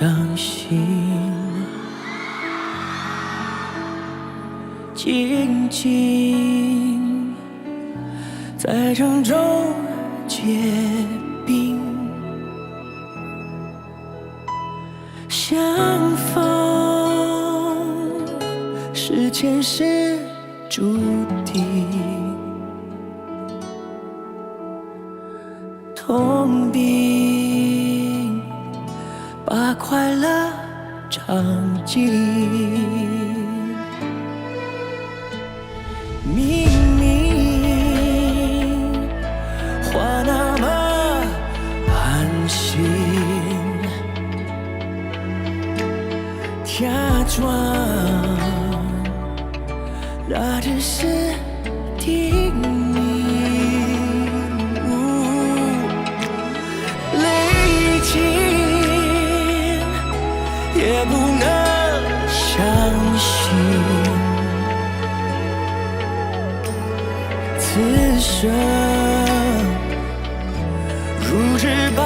伤心，静静在城中结冰，相逢是前世注定，痛并把快乐尝尽。明明话那么寒心，假装那只是叮咛，泪尽也不能相信，此生如纸般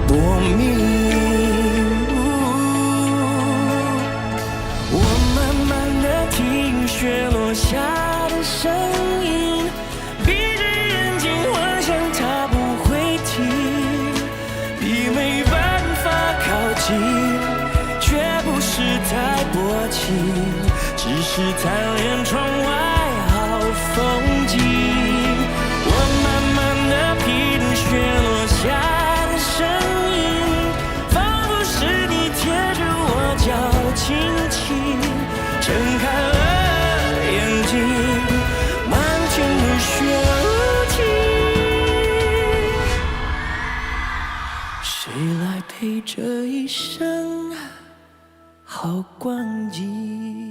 薄命。我慢慢地听雪落下的声音，闭着眼睛幻想它不会停，你没办法靠近，却不是太薄情，只是贪恋窗外好风景。我慢慢地品雪落下的声音，仿佛是你贴着我脚轻轻睁开了眼睛，漫天的雪无情，谁来陪这一生好光景？